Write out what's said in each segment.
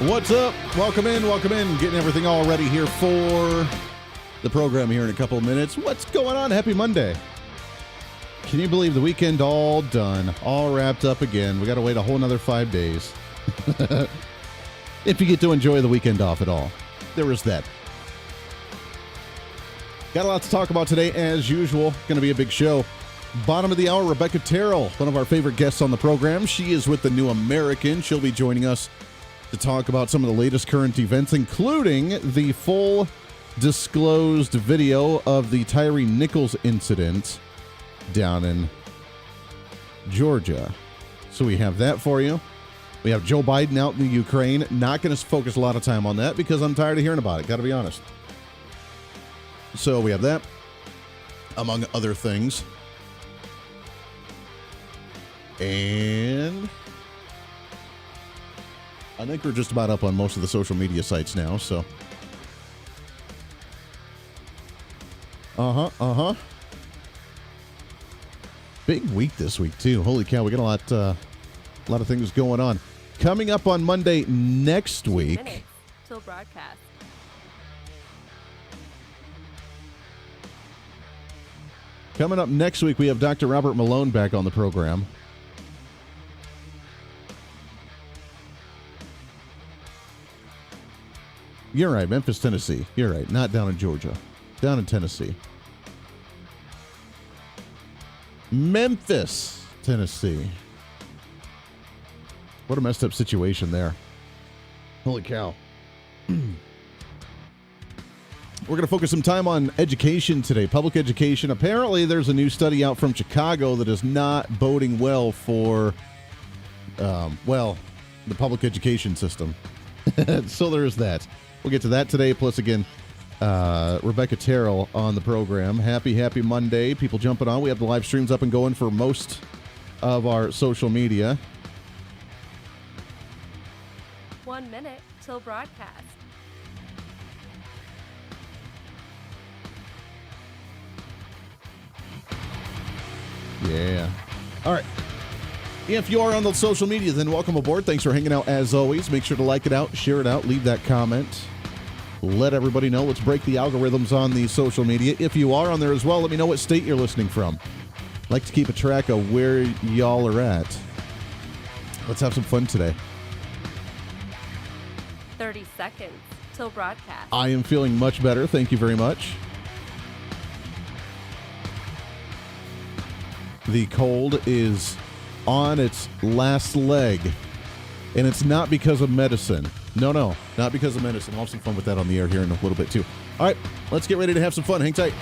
What's up? Welcome in. Getting everything all ready here for the program here in a couple of minutes. What's going on? Happy Monday. Can you believe the weekend all done, all wrapped up again? We got to wait a whole another 5 days. If you get to enjoy the weekend off at all. There is that. Got a lot to talk about today, as usual. Going to be a big show. Bottom of the hour, Rebecca Terrell, one of our favorite guests on the program. She is with the New American. She'll be joining us to talk about some of the latest current events, including the full disclosed video of the Tyree Nichols incident down in Georgia. So we have that for you. We have Joe Biden out in the Ukraine. Not going to focus a lot of time on that because I'm tired of hearing about it. Got to be honest. So we have that, among other things. And I think we're just about up on most of the social media sites now, so. Big week this week, too. Holy cow, we got a lot of things going on. Coming up on Monday next week. 2 minutes till broadcast. Coming up next week, we have Dr. Robert Malone back on the program. You're right, Memphis, Tennessee. You're right, not down in Georgia. Down in Tennessee. Memphis, Tennessee. What a messed up situation there. Holy cow. We're going to focus some time on education today, public education. Apparently, there's a new study out from Chicago that is not boding well for, the public education system. So there's that. We'll get to that today. Plus, again, Rebecca Terrell on the program. Happy Monday. People jumping on. We have the live streams up and going for most of our social media. 1 minute till broadcast. Yeah. All right. If you are on the social media, then welcome aboard. Thanks for hanging out as always. Make sure to like it out, share it out, leave that comment. Let everybody know. Let's break the algorithms on the social media. If you are on there as well, let me know what state you're listening from. I'd like to keep a track of where y'all are at. Let's have some fun today. 30 seconds till broadcast. I am feeling much better. Thank you very much. The cold is on its last leg, and it's not because of medicine. No, not because of medicine. I'll have some fun with that on the air here in a little bit, too. All right, let's get ready to have some fun. Hang tight.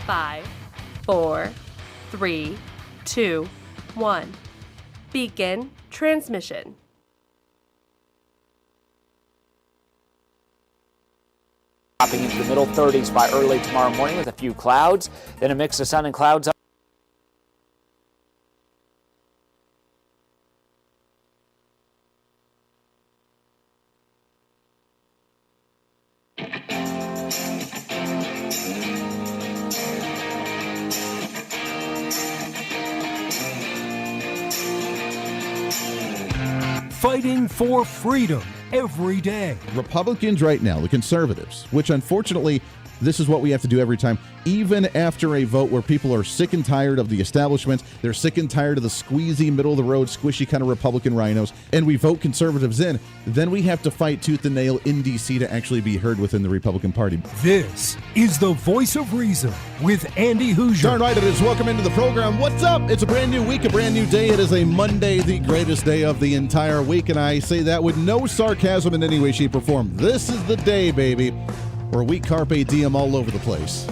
5, 4, 3, 2, 1. Begin transmission. Dropping into the middle 30s by early tomorrow morning with a few clouds, then a mix of sun and clouds. Fighting for freedom every day. Republicans right now, the conservatives, which unfortunately, this is what we have to do every time, even after a vote where people are sick and tired of the establishment, they're sick and tired of the squeezy, middle-of-the-road, squishy kind of Republican rhinos, and we vote conservatives in, then we have to fight tooth and nail in D.C. to actually be heard within the Republican Party. This is the Voice of Reason with Andy Hooser. Darn right it is. Welcome into the program. What's up? It's a brand new week, a brand new day. It is a Monday, the greatest day of the entire week, and I say that with no sarcasm in any way, shape, or form. This is the day, baby, where we carpe diem all over the place.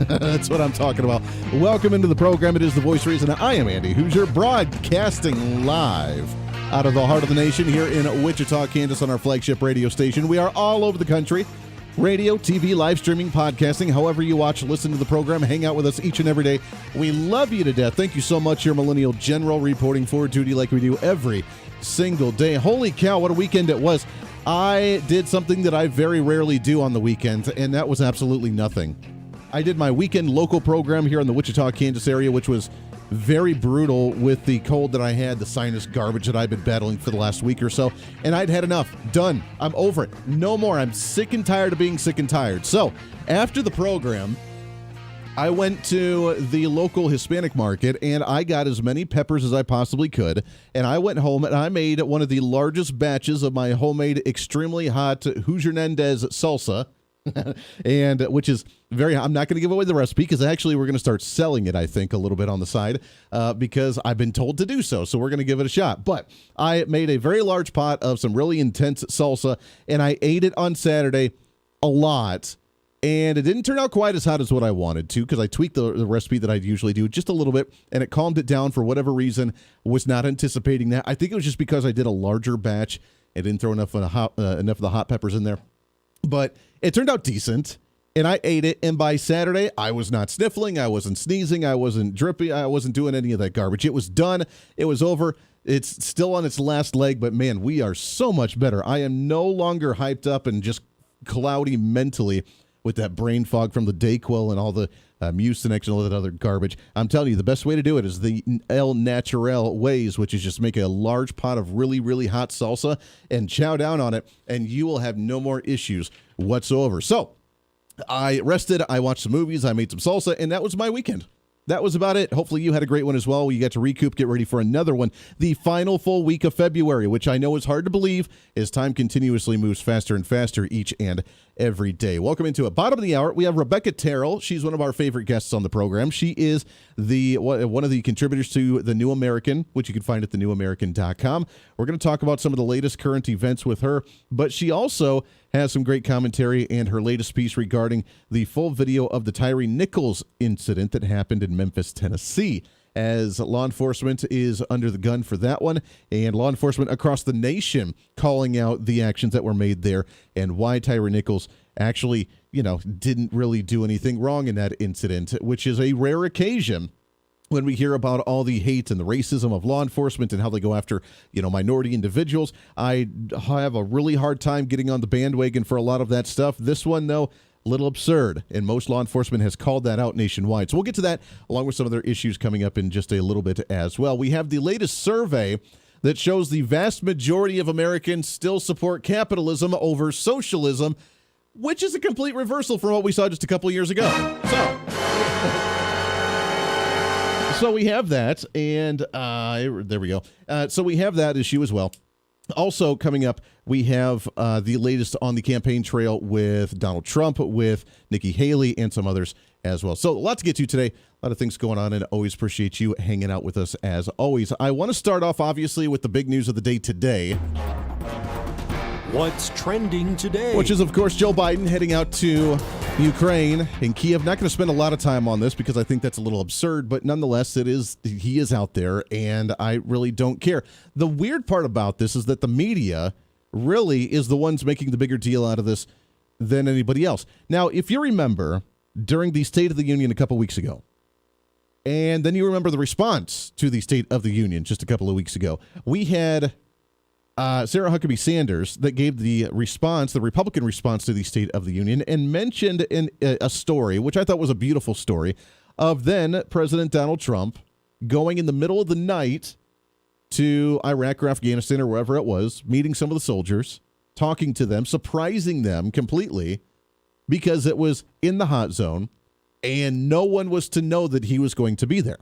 That's what I'm talking about. Welcome into the program. It is the Voice of Reason. I am Andy Hooser, broadcasting live out of the heart of the nation here in Wichita, Kansas on our flagship radio station. We are all over the country. Radio, TV, live streaming, podcasting, however you watch, listen to the program, hang out with us each and every day. We love you to death. Thank you so much, your Millennial General, reporting for duty like we do every single day. Holy cow, what a weekend it was. I did something that I very rarely do on the weekends, and that was absolutely nothing. I did my weekend local program here in the Wichita, Kansas area, which was very brutal with the cold that I had, the sinus garbage that I've been battling for the last week or so, and I'd had enough. Done. I'm over it. No more. I'm sick and tired of being sick and tired. So after the program, I went to the local Hispanic market, and I got as many peppers as I possibly could, and I went home, and I made one of the largest batches of my homemade extremely hot Hooser salsa, and which is very, I'm not going to give away the recipe because actually we're going to start selling it, I think, a little bit on the side because I've been told to do so. So we're going to give it a shot. But I made a very large pot of some really intense salsa, and I ate it on Saturday a lot. And it didn't turn out quite as hot as what I wanted to because I tweaked the recipe that I usually do just a little bit, and it calmed it down for whatever reason. Was not anticipating that. I think it was just because I did a larger batch and didn't throw enough of the hot peppers in there. But it turned out decent, and I ate it, and by Saturday, I was not sniffling, I wasn't sneezing, I wasn't drippy, I wasn't doing any of that garbage. It was done. It was over. It's still on its last leg, but man, we are so much better. I am no longer hyped up and just cloudy mentally with that brain fog from the Dayquil and all the Mucinex and all that other garbage. I'm telling you, the best way to do it is the El Natural ways, which is just make a large pot of really, really hot salsa and chow down on it, and you will have no more issues whatsoever. So I rested, I watched some movies, I made some salsa, and that was my weekend. That was about it. Hopefully you had a great one as well. You got to recoup, get ready for another one. The final full week of February, which I know is hard to believe as time continuously moves faster and faster each and every day. Welcome into it. Bottom of the hour, we have Rebecca Terrell. She's one of our favorite guests on the program. She is one of the contributors to The New American, which you can find at thenewamerican.com. We're going to talk about some of the latest current events with her, but she also has some great commentary and her latest piece regarding the full video of the Tyree Nichols incident that happened in Memphis, Tennessee, as law enforcement is under the gun for that one, and law enforcement across the nation calling out the actions that were made there and why Tyree Nichols actually, didn't really do anything wrong in that incident, which is a rare occasion when we hear about all the hate and the racism of law enforcement and how they go after, minority individuals. I have a really hard time getting on the bandwagon for a lot of that stuff. This one, though, a little absurd, and most law enforcement has called that out nationwide. So we'll get to that along with some other issues coming up in just a little bit as well. We have the latest survey that shows the vast majority of Americans still support capitalism over socialism, which is a complete reversal from what we saw just a couple of years ago. So we have that, and there we go. So we have that issue as well. Also coming up, we have the latest on the campaign trail with Donald Trump, with Nikki Haley, and some others as well. So a lot to get to today. A lot of things going on, and always appreciate you hanging out with us as always. I want to start off, obviously, with the big news of the day today. What's trending today? Which is, of course, Joe Biden heading out to Ukraine and Kiev. Not going to spend a lot of time on this because I think that's a little absurd, but nonetheless, he is out there, and I really don't care. The weird part about this is that the media really is the ones making the bigger deal out of this than anybody else. Now, if you remember, during the State of the Union a couple weeks ago, and then you remember the response to the State of the Union just a couple of weeks ago, we had Sarah Huckabee Sanders that gave the response, the Republican response to the State of the Union, and mentioned in a story, which I thought was a beautiful story, of then President Donald Trump going in the middle of the night to Iraq or Afghanistan or wherever it was, meeting some of the soldiers, talking to them, surprising them completely because it was in the hot zone and no one was to know that he was going to be there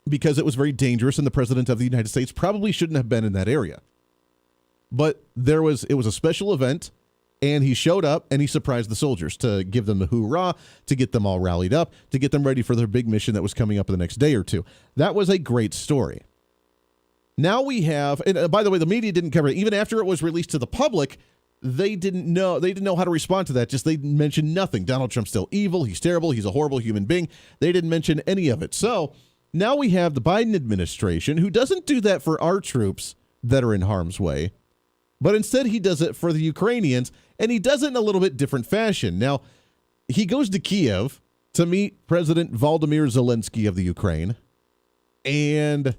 because it was very dangerous and the President of the United States probably shouldn't have been in that area. But it was a special event, and he showed up, and he surprised the soldiers to give them the hoorah, to get them all rallied up, to get them ready for their big mission that was coming up in the next day or two. That was a great story. Now we have, and by the way, the media didn't cover it. Even after it was released to the public, they didn't know how to respond to that. Just they mentioned nothing. Donald Trump's still evil. He's terrible. He's a horrible human being. They didn't mention any of it. So now we have the Biden administration, who doesn't do that for our troops that are in harm's way, but instead he does it for the Ukrainians, and he does it in a little bit different fashion. Now, he goes to Kiev to meet President Volodymyr Zelensky of the Ukraine, and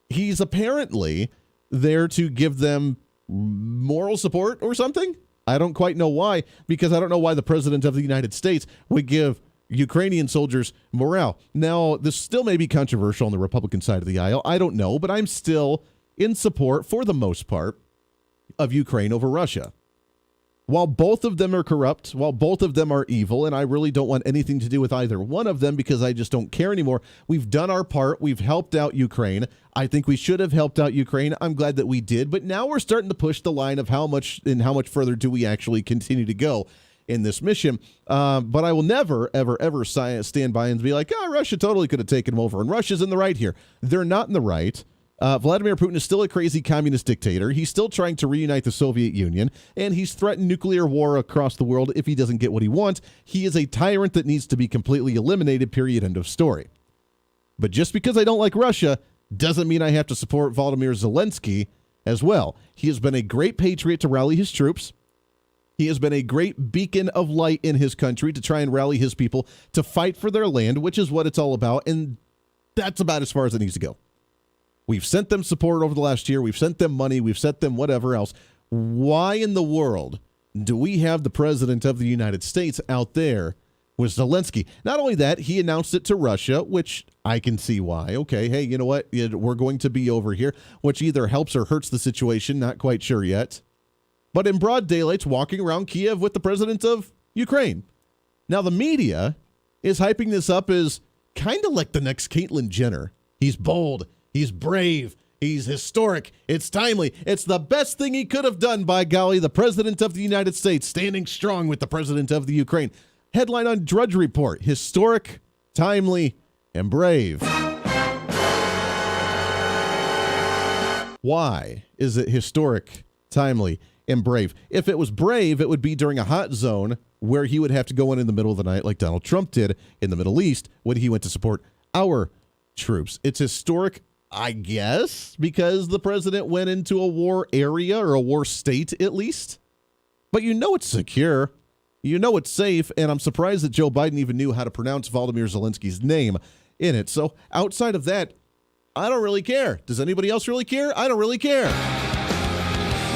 he's apparently there to give them moral support or something. I don't quite know why, because I don't know why the President of the United States would give Ukrainian soldiers' morale. Now, this still may be controversial on the Republican side of the aisle. I don't know, but I'm still in support, for the most part, of Ukraine over Russia. While both of them are corrupt, while both of them are evil, and I really don't want anything to do with either one of them because I just don't care anymore. We've done our part. We've helped out Ukraine. I think we should have helped out Ukraine. I'm glad that we did. But now we're starting to push the line of how much further do we actually continue to go in this mission. But I will never, ever, ever stand by and be like, Russia totally could have taken them over. And Russia's in the right here. They're not in the right. Vladimir Putin is still a crazy communist dictator. He's still trying to reunite the Soviet Union, and he's threatened nuclear war across the world if he doesn't get what he wants. He is a tyrant that needs to be completely eliminated, period, end of story. But just because I don't like Russia doesn't mean I have to support Volodymyr Zelensky as well. He has been a great patriot to rally his troops. He has been a great beacon of light in his country to try and rally his people to fight for their land, which is what it's all about, and that's about as far as it needs to go. We've sent them support over the last year. We've sent them money. We've sent them whatever else. Why in the world do we have the president of the United States out there with Zelensky? Not only that, he announced it to Russia, which I can see why. Okay, hey, you know what? We're going to be over here, which either helps or hurts the situation. Not quite sure yet. But in broad daylight, walking around Kiev with the president of Ukraine. Now, the media is hyping this up as kind of like the next Caitlyn Jenner. He's bold. He's brave. He's historic. It's timely. It's the best thing he could have done, by golly, the president of the United States standing strong with the president of the Ukraine. Headline on Drudge Report: historic, timely, and brave. Why is it historic, timely, and brave? If it was brave, it would be during a hot zone where he would have to go in the middle of the night like Donald Trump did in the Middle East when he went to support our troops. It's historic, I guess, because the president went into a war area or a war state at least. But you know it's secure. You know it's safe, and I'm surprised that Joe Biden even knew how to pronounce Volodymyr Zelensky's name in it. So outside of that, I don't really care. Does anybody else really care? I don't really care.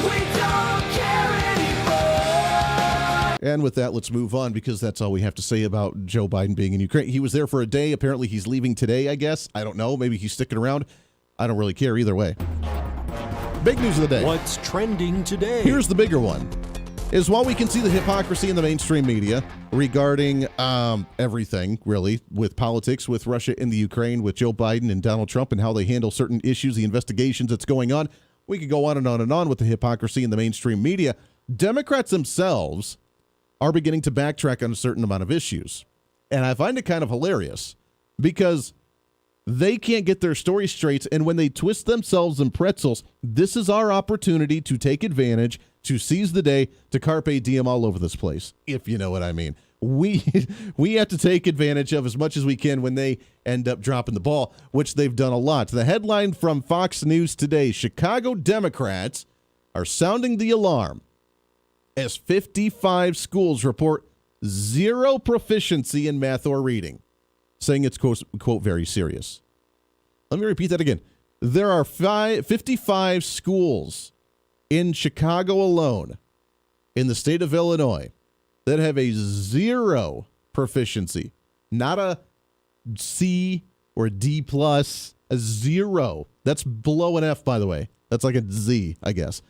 We don't care anymore. And with that, let's move on, because that's all we have to say about Joe Biden being in Ukraine. He was there for a day. Apparently he's leaving today, I guess. I don't know. Maybe he's sticking around. I don't really care either way. Big news of the day. What's trending today? Here's the bigger one. Is while we can see the hypocrisy in the mainstream media regarding everything, really, with politics, with Russia and the Ukraine, with Joe Biden and Donald Trump and how they handle certain issues, the investigations that's going on, we could go on and on and on with the hypocrisy in the mainstream media. Democrats themselves are beginning to backtrack on a certain amount of issues. And I find it kind of hilarious because they can't get their story straight, and when they twist themselves in pretzels, this is our opportunity to take advantage, to seize the day, to carpe diem all over this place, if you know what I mean. We have to take advantage of as much as we can when they end up dropping the ball, which they've done a lot. The headline from Fox News today: Chicago Democrats are sounding the alarm as 55 schools report zero proficiency in math or reading, saying it's, quote, very serious. Let me repeat that again. There are 55 schools in Chicago alone, in the state of Illinois, that have a zero proficiency. Not a C or a D plus, a zero. That's below an F, by the way. That's like a Z, I guess.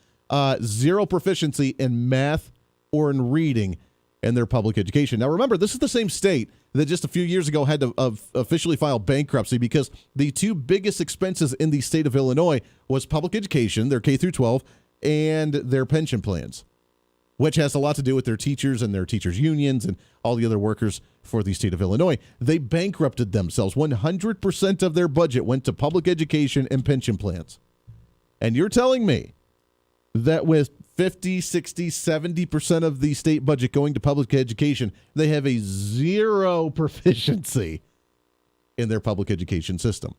Zero proficiency in math or in reading in their public education. Now, remember, this is the same state that just a few years ago had to officially file bankruptcy because the two biggest expenses in the state of Illinois was public education, their K through 12, and their pension plans, which has a lot to do with their teachers and their teachers' unions and all the other workers for the state of Illinois. They bankrupted themselves. 100% of their budget went to public education and pension plans. And you're telling me that with 50, 60, 70% of the state budget going to public education, they have a zero proficiency in their public education system,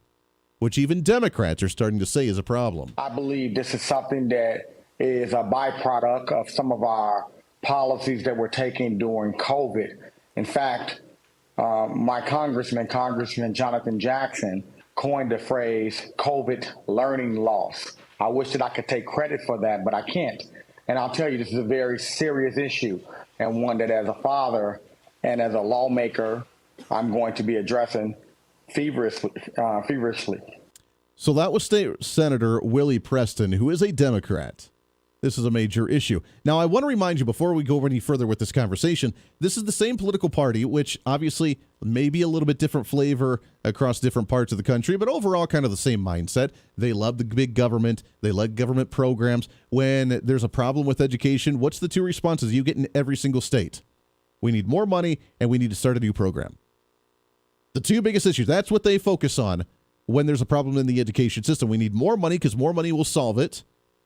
which even Democrats are starting to say is a problem. I believe this is something that is a byproduct of some of our policies that were taken during COVID. In fact, my Congressman Jonathan Jackson, coined the phrase COVID learning loss. I wish that I could take credit for that, but I can't. And I'll tell you, this is a very serious issue, and one that as a father and as a lawmaker I'm going to be addressing feverishly. So that was State Senator Willie Preston, who is a Democrat. This is a major issue. Now, I want to remind you, before we go any further with this conversation, this is the same political party, which obviously may be a little bit different flavor across different parts of the country, but overall kind of the same mindset. They love the big government. They like government programs. When there's a problem with education, what's the two responses you get in every single state? We need more money, and we need to start a new program. The two biggest issues, that's what they focus on when there's a problem in the education system. We need more money because more money will solve it.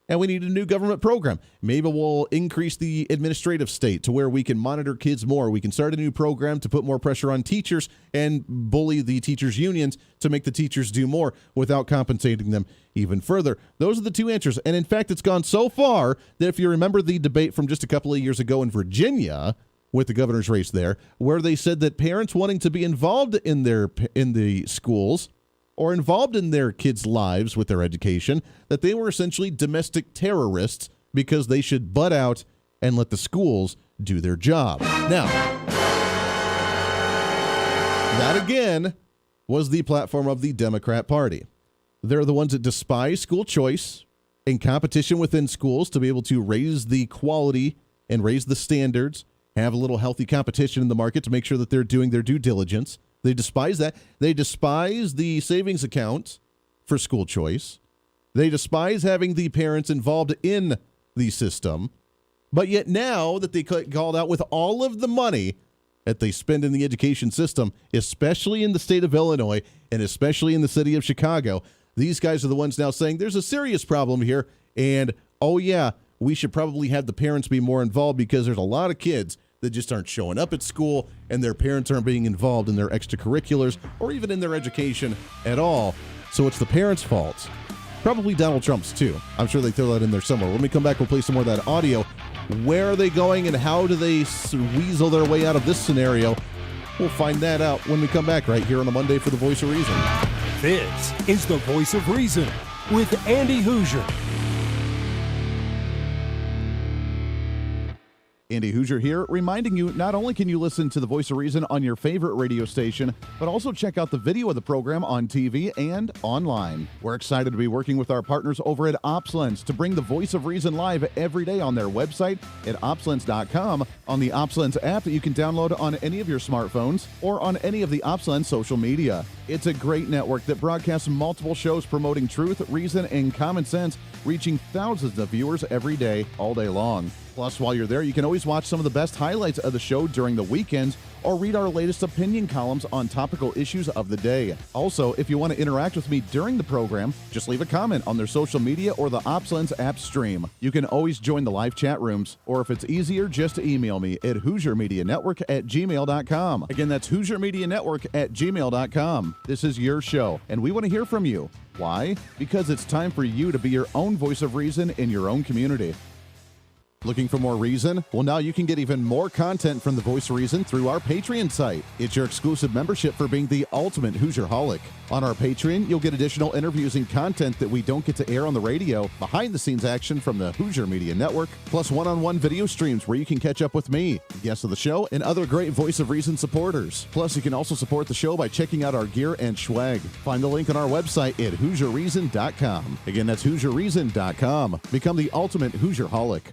And we need a new government program. Maybe we'll increase the administrative state to where we can monitor kids more. We can start a new program to put more pressure on teachers and bully the teachers' unions to make the teachers do more without compensating them even further. Those are the two answers. And in fact, it's gone so far that if you remember the debate from just a couple of years ago in Virginia with the governor's race there, where they said that parents wanting to be involved in the schools or involved in their kids' lives with their education, that they were essentially domestic terrorists because they should butt out and let the schools do their job. Now, that again was the platform of the Democrat Party. They're the ones that despise school choice and competition within schools to be able to raise the quality and raise the standards, have a little healthy competition in the market to make sure that they're doing their due diligence. They despise that. They despise the savings account for school choice. They despise having the parents involved in the system. But yet now that they called out with all of the money that they spend in the education system, especially in the state of Illinois and especially in the city of Chicago, these guys are the ones now saying there's a serious problem here. And, oh, yeah, we should probably have the parents be more involved because there's a lot of kids that just aren't showing up at school and their parents aren't being involved in their extracurriculars or even in their education at all. So it's the parents' fault. Probably Donald Trump's too. I'm sure they throw that in there somewhere. When we come back, we'll play some more of that audio. Where are they going and how do they weasel their way out of this scenario? We'll find that out when we come back right here on a Monday for the Voice of Reason. This is the Voice of Reason with Andy Hooser. Andy Hooser here, reminding you not only can you listen to the Voice of Reason on your favorite radio station, but also check out the video of the program on TV and online. We're excited to be working with our partners over at OpsLens to bring the Voice of Reason live every day on their website at opslens.com, on the OpsLens app that you can download on any of your smartphones, or on any of the OpsLens social media. It's a great network that broadcasts multiple shows promoting truth, reason, and common sense, reaching thousands of viewers every day, all day long. Plus, while you're there, you can always watch some of the best highlights of the show during the weekends or read our latest opinion columns on topical issues of the day. Also, if you want to interact with me during the program, just leave a comment on their social media or the OpsLens app stream. You can always join the live chat rooms, or if it's easier, just email me at HooserMediaNetwork@gmail.com. Again, that's HooserMediaNetwork@gmail.com. This is your show, and we want to hear from you. Why? Because it's time for you to be your own voice of reason in your own community. Looking for more reason? Well, now you can get even more content from the Voice of Reason through our Patreon site. It's your exclusive membership for being the ultimate Hoosier-holic. On our Patreon, you'll get additional interviews and content that we don't get to air on the radio, behind-the-scenes action from the Hooser Media Network, plus one-on-one video streams where you can catch up with me, guests of the show, and other great Voice of Reason supporters. Plus, you can also support the show by checking out our gear and swag. Find the link on our website at HooserReason.com. Again, that's HooserReason.com. Become the ultimate Hoosier-holic.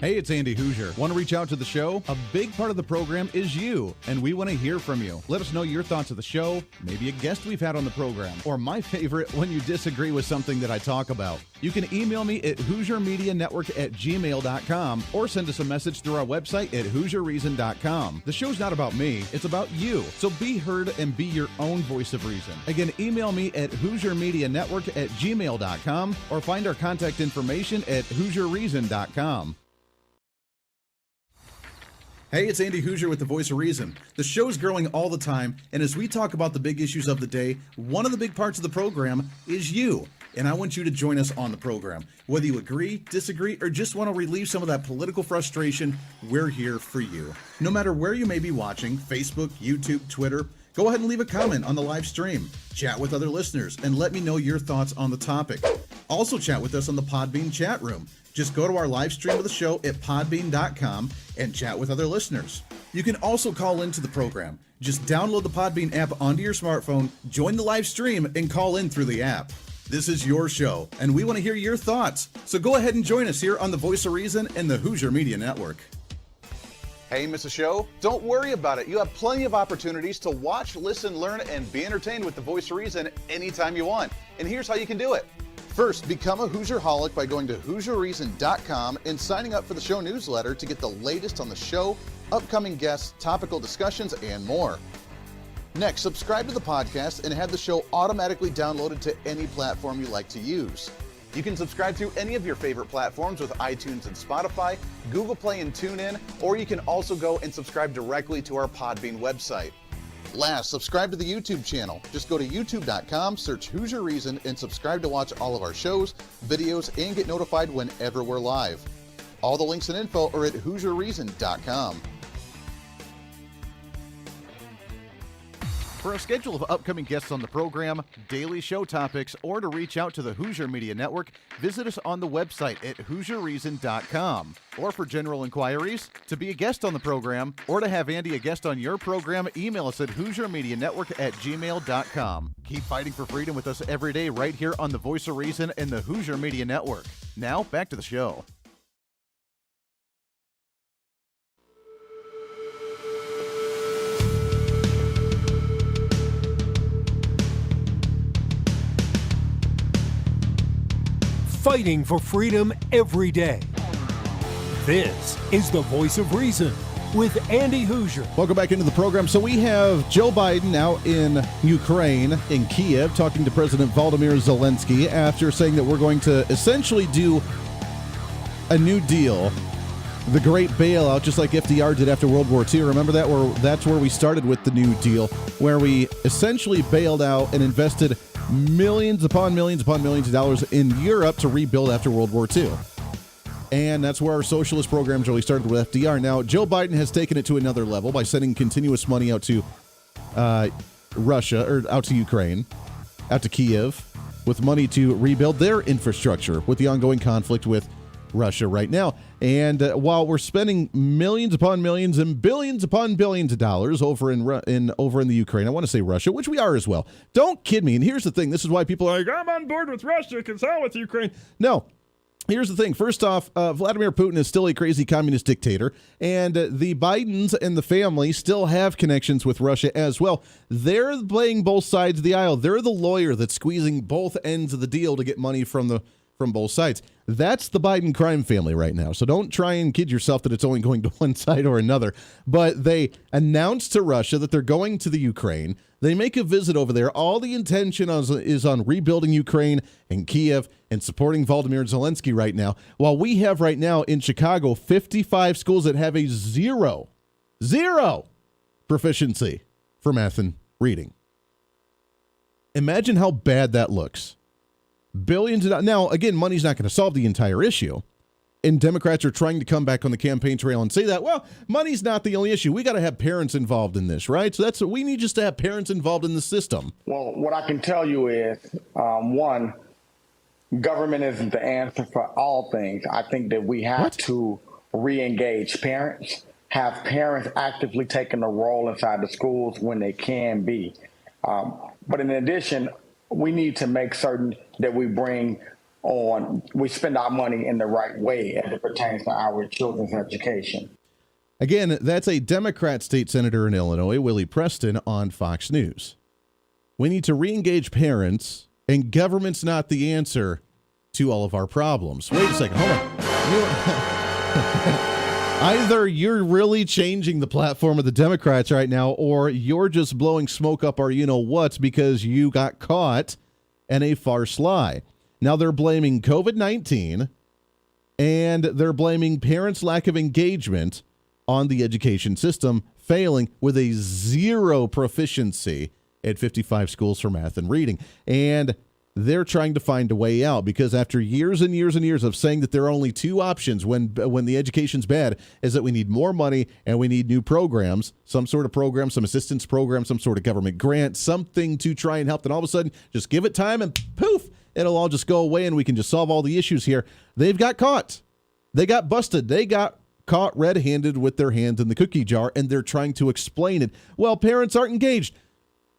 Hey, it's Andy Hooser. Want to reach out to the show? A big part of the program is you, and we want to hear from you. Let us know your thoughts of the show, maybe a guest we've had on the program, or my favorite, when you disagree with something that I talk about. You can email me at HooserMediaNetwork@gmail.com or send us a message through our website at HooserReason.com. The show's not about me, it's about you. So be heard and be your own voice of reason. Again, email me at HooserMediaNetwork@gmail.com or find our contact information at HooserReason.com. Hey, it's Andy Hooser with the Voice of Reason. The show's growing all the time, and as we talk about the big issues of the day, one of the big parts of the program is you. And I want you to join us on the program. Whether you agree, disagree, or just want to relieve some of that political frustration, we're here for you. No matter where you may be watching, Facebook, YouTube, Twitter, go ahead and leave a comment on the live stream. Chat with other listeners, and let me know your thoughts on the topic. Also chat with us on the Podbean chat room. Just go to our live stream of the show at podbean.com and chat with other listeners. You can also call into the program. Just download the Podbean app onto your smartphone, join the live stream, and call in through the app. This is your show, and we want to hear your thoughts. So go ahead and join us here on the Voice of Reason and the Hooser Media Network. Hey, miss a show? Don't worry about it. You have plenty of opportunities to watch, listen, learn, and be entertained with the Voice of Reason anytime you want. And here's how you can do it. First, become a Hooserholic by going to HooserReason.com and signing up for the show newsletter to get the latest on the show, upcoming guests, topical discussions, and more. Next, subscribe to the podcast and have the show automatically downloaded to any platform you like to use. You can subscribe through any of your favorite platforms with iTunes and Spotify, Google Play and TuneIn, or you can also go and subscribe directly to our Podbean website. Last, subscribe to the YouTube channel. Just go to youtube.com, search Hooser Reason, and subscribe to watch all of our shows, videos, and get notified whenever we're live. All the links and info are at HooserReason.com. For a schedule of upcoming guests on the program, daily show topics, or to reach out to the Hooser Media Network, visit us on the website at HooserReason.com. Or for general inquiries, to be a guest on the program, or to have Andy a guest on your program, email us at HooserMediaNetwork@gmail.com. Keep fighting for freedom with us every day right here on the Voice of Reason and the Hooser Media Network. Now, back to the show. Fighting for freedom every day. This is the Voice of Reason with Andy Hooser. Welcome back into the program. So we have Joe Biden out in Ukraine, in Kiev, talking to President Volodymyr Zelensky after saying that we're going to essentially do a new deal, the great bailout, just like FDR did after World War II. Remember that? That's where we started with the New Deal, where we essentially bailed out and invested millions upon millions upon millions of dollars in Europe to rebuild after World War II. And that's where our socialist programs really started with FDR. Now, Joe Biden has taken it to another level by sending continuous money out to Russia, or out to Ukraine, out to Kiev, with money to rebuild their infrastructure with the ongoing conflict with Russia right now. And while we're spending millions upon millions and billions upon billions of dollars over in the Ukraine, I want to say Russia, which we are as well. Don't kid me. And here's the thing. This is why people are like, I'm on board with Russia because hell with Ukraine. No. Here's the thing. First off, Vladimir Putin is still a crazy communist dictator, and the Bidens and the family still have connections with Russia as well. They're playing both sides of the aisle. They're the lawyer that's squeezing both ends of the deal to get money from both sides. That's the Biden crime family right now. So don't try and kid yourself that it's only going to one side or another. But they announced to Russia that they're going to the Ukraine. They make a visit over there. All the intention is on rebuilding Ukraine and Kiev and supporting Volodymyr Zelensky right now. While we have right now in Chicago 55 schools that have a zero proficiency for math and reading. Imagine how bad that looks. Billions of dollars. Now, again, money's not going to solve the entire issue. And Democrats are trying to come back on the campaign trail and say that, well, money's not the only issue. We got to have parents involved in this, right? So that's what we need, just to have parents involved in the system. Well, what I can tell you is, one, government isn't the answer for all things. I think that we have to re-engage parents, have parents actively taking a role inside the schools when they can be. But in addition, we need to make certain that we spend our money in the right way as it pertains to our children's education. Again, that's a Democrat state senator in Illinois, Willie Preston, on Fox News. We need to re-engage parents, and government's not the answer to all of our problems. Wait a second, hold on. Either you're really changing the platform of the Democrats right now, or you're just blowing smoke up our you-know-whats because you got caught in a farce lie. Now they're blaming COVID-19, and they're blaming parents' lack of engagement on the education system failing with a zero proficiency at 55 schools for math and reading. And they're trying to find a way out, because after years and years and years of saying that there are only two options when the education's bad, is that we need more money and we need new programs, some sort of program, some assistance program, some sort of government grant, something to try and help. Then all of a sudden, just give it time and poof, it'll all just go away and we can just solve all the issues here. They've got caught. They got busted. They got caught red-handed with their hands in the cookie jar, and they're trying to explain it. Well, parents aren't engaged.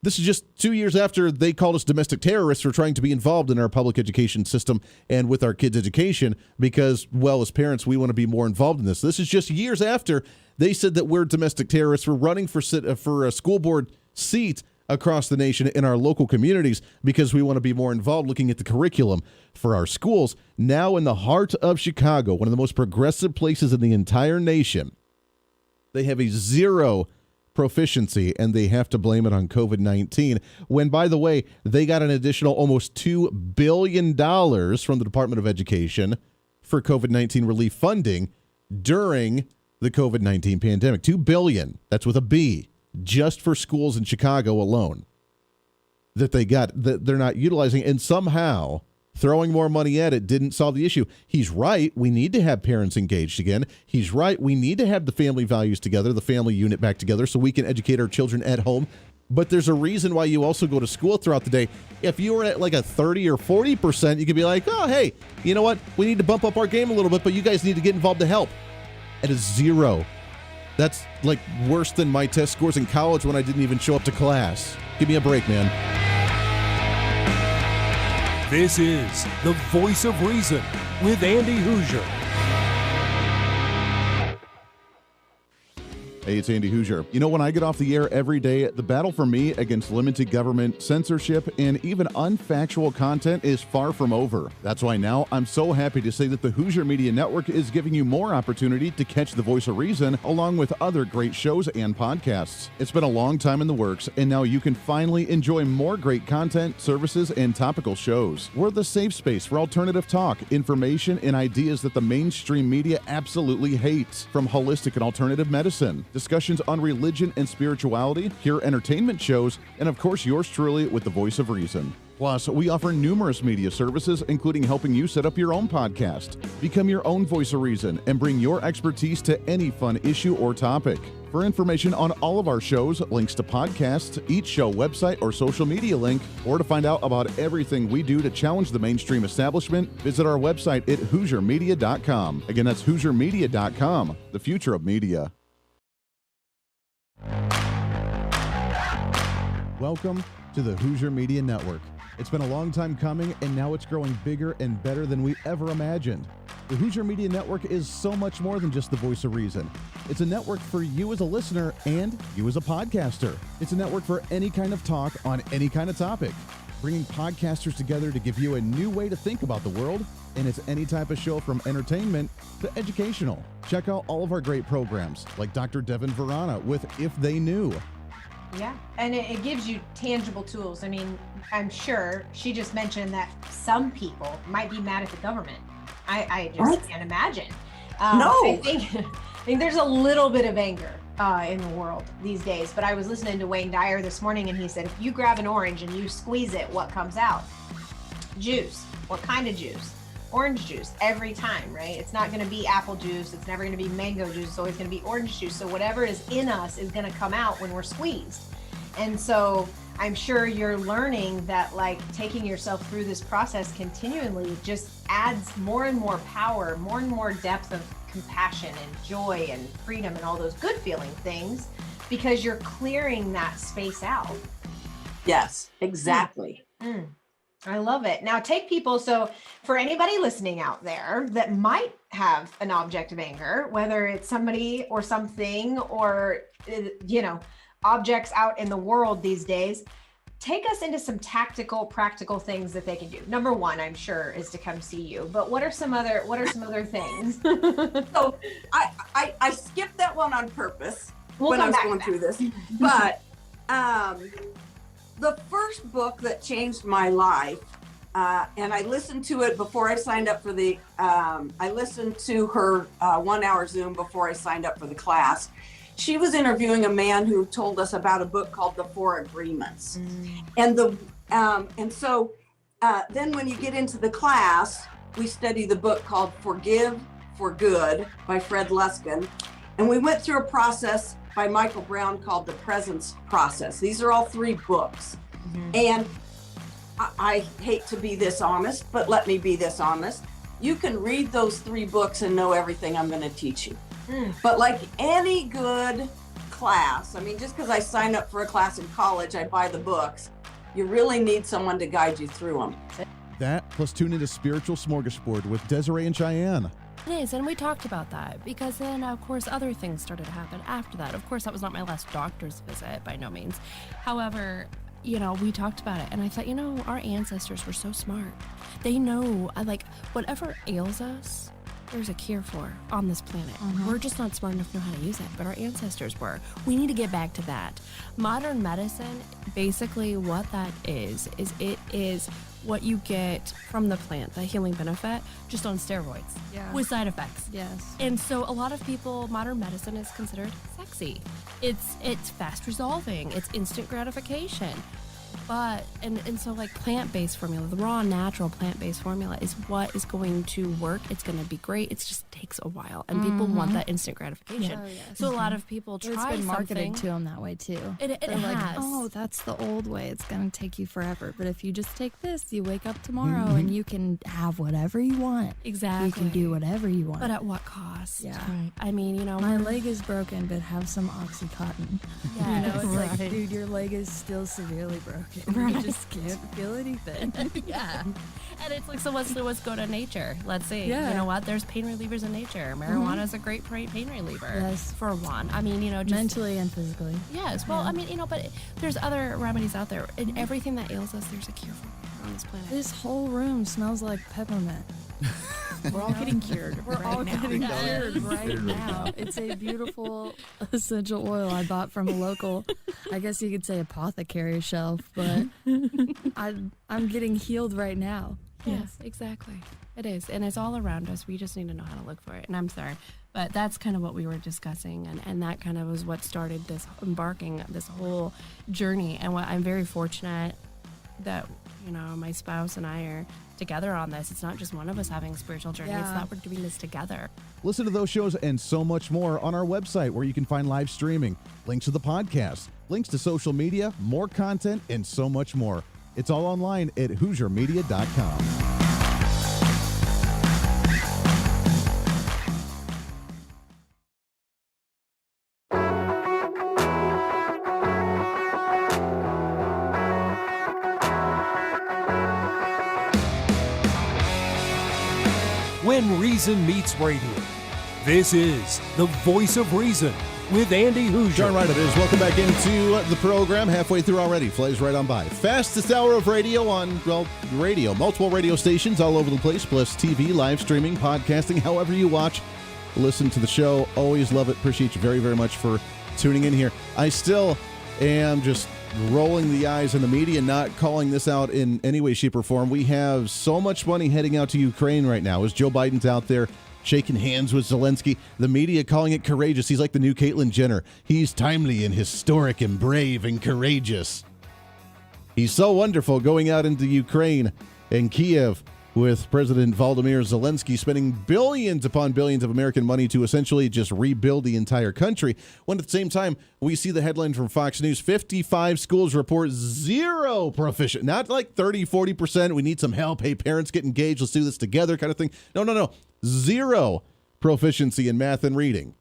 This is just 2 years after they called us domestic terrorists for trying to be involved in our public education system and with our kids' education because, well, as parents, we want to be more involved in this. This is just years after they said that we're domestic terrorists. We're running for a school board seat across the nation in our local communities because we want to be more involved looking at the curriculum for our schools. Now in the heart of Chicago, one of the most progressive places in the entire nation, they have a zero proficiency, and they have to blame it on COVID-19, when, by the way, they got an additional almost $2 billion from the Department of Education for COVID-19 relief funding during the COVID-19 pandemic. $2 billion, that's with a B, just for schools in Chicago alone that they got, that they're not utilizing, and somehow throwing more money at it didn't solve the issue. He's right. We need to have parents engaged again. He's right. We need to have the family values together, the family unit back together so we can educate our children at home. But there's a reason why you also go to school throughout the day. If you were at like a 30 or 40%, you could be like, oh, hey, you know what? We need to bump up our game a little bit, but you guys need to get involved to help. At a zero. That's like worse than my test scores in college when I didn't even show up to class. Give me a break, man. This is the Voice of Reason with Andy Hooser. Hey, it's Andy Hooser. You know, when I get off the air every day, the battle for me against limited government, censorship, and even unfactual content is far from over. That's why now I'm so happy to say that the Hooser Media Network is giving you more opportunity to catch the Voice of Reason along with other great shows and podcasts. It's been a long time in the works, and now you can finally enjoy more great content, services, and topical shows. We're the safe space for alternative talk, information, and ideas that the mainstream media absolutely hates, from holistic and alternative medicine, discussions on religion and spirituality, pure entertainment shows, and of course yours truly with the Voice of Reason. Plus, we offer numerous media services, including helping you set up your own podcast. Become your own Voice of Reason and bring your expertise to any fun issue or topic. For information on all of our shows, links to podcasts, each show website or social media link, or to find out about everything we do to challenge the mainstream establishment, visit our website at HooserMedia.com. Again, that's HooserMedia.com, the future of media. Welcome to the Hooser Media Network. It's been a long time coming, and now it's growing bigger and better than we ever imagined. The Hooser Media Network is so much more than just the Voice of Reason. It's a network for you as a listener and you as a podcaster. It's a network for any kind of talk on any kind of topic, bringing podcasters together to give you a new way to think about the world, and it's any type of show from entertainment to educational. Check out all of our great programs, like Dr. Devin Verana with If They Knew. Yeah, and it gives you tangible tools. I mean, I'm sure she just mentioned that some people might be mad at the government. I just can't imagine. No. I think there's a little bit of anger in the world these days, but I was listening to Wayne Dyer this morning, and he said, if you grab an orange and you squeeze it, what comes out? Juice. What kind of juice? Orange juice every time, right? It's not going to be apple juice. It's never going to be mango juice. It's always going to be orange juice. So whatever is in us is going to come out when we're squeezed. And so I'm sure you're learning that, like, taking yourself through this process continually just adds more and more power, more and more depth of compassion and joy and freedom and all those good feeling things, because you're clearing that space out. Yes, exactly. I love it. Now take people, so for anybody listening out there that might have an object of anger, whether it's somebody or something or, you know, objects out in the world these days, take us into some tactical, practical things that they can do. Number one, I'm sure, is to come see you, but what are some other things? So I skipped that one on purpose when I was going through this, but the first book that changed my life, and I listened to it before I signed up for the, I listened to her 1 hour Zoom before I signed up for the class. She was interviewing a man who told us about a book called The Four Agreements. And so then when you get into the class, we study the book called Forgive for Good by Fred Luskin. And we went through a process by Michael Brown called The Presence Process. These are all three books. And I hate to be this honest, but let me be this honest. You can read those 3 books and know everything I'm going to teach you. But like any good class, I mean, just because I signed up for a class in college, I buy the books. You really need someone to guide you through them. That plus tune into Spiritual Smorgasbord with Desiree and Cheyenne. It is, and we talked about that because then, of course, other things started to happen after that. Of course, that was not my last doctor's visit, by no means. However, you know, we talked about it, and I thought, you know, our ancestors were so smart. They know, like, whatever ails us, there's a cure for on this planet. We're just not smart enough to know how to use it, but our ancestors were. We need to get back to that. Modern medicine, basically what that is it is what you get from the plant, the healing benefit, just on steroids with side effects. Yes. And so a lot of people, modern medicine is considered sexy. It's fast resolving. It's instant gratification. But, and so like plant-based formula, the raw, natural plant-based formula is what is going to work. It's going to be great. It just takes a while. And people want that instant gratification. So a lot of people try It's been marketed something. to them that way too. It They're like, has. oh, that's the old way. It's going to take you forever. But if you just take this, you wake up tomorrow and you can have whatever you want. Exactly. You can do whatever you want. But at what cost? Yeah. Right. I mean, you know, My leg is broken, but have some Oxycontin. Yeah, You know, it's like, right. dude, your leg is still severely broken. You just can't feel anything. yeah. And it's like, so let's go to nature. Let's see. Yeah. You know what? There's pain relievers in nature. Marijuana is a great pain reliever. Yes. For one. I mean, you know, just Mentally and physically. Yes. Well, I mean, you know, but there's other remedies out there. And everything that ails us, there's a cure for on this planet. This whole room smells like peppermint. We're all getting cured. We're all now. getting cured right now. It's a beautiful essential oil I bought from a local, I guess you could say apothecary shelf, but I'm getting healed right now. Yes, exactly. It is. And it's all around us. We just need to know how to look for it. And I'm sorry, but that's kind of what we were discussing. And that kind of was what started this this whole journey. And what I'm very fortunate that, you know, my spouse and I are together on this. It's not just one of us having a spiritual journey. It's that we're doing this together. Listen to those shows and so much more on our website where you can find live streaming, links to the podcast, links to social media, more content, and so much more. It's all online at HooserMedia.com. When Reason Meets Radio. This is the Voice of Reason with Andy Hooser. Darn right it is. Welcome back into the program. Halfway through already. Flies right on by. Fastest hour of radio on, well, radio. Multiple radio stations all over the place, plus TV, live streaming, podcasting, however you watch, listen to the show. Always love it. Appreciate you very, very much for tuning in here. I still am just rolling the eyes in the media, not calling this out in any way, shape, or form. We have so much money heading out to Ukraine right now as Joe Biden's out there shaking hands with Zelensky. The media calling it courageous. He's like the new Caitlyn Jenner. He's timely and historic and brave and courageous. He's so wonderful going out into Ukraine and Kiev with President Volodymyr Zelensky spending billions upon billions of American money to essentially just rebuild the entire country. When at the same time, we see the headline from Fox News, 55 schools report zero proficient. Not like 30, 40%. We need some help. Hey, parents, get engaged. Let's do this together kind of thing. No. Zero proficiency in math and reading.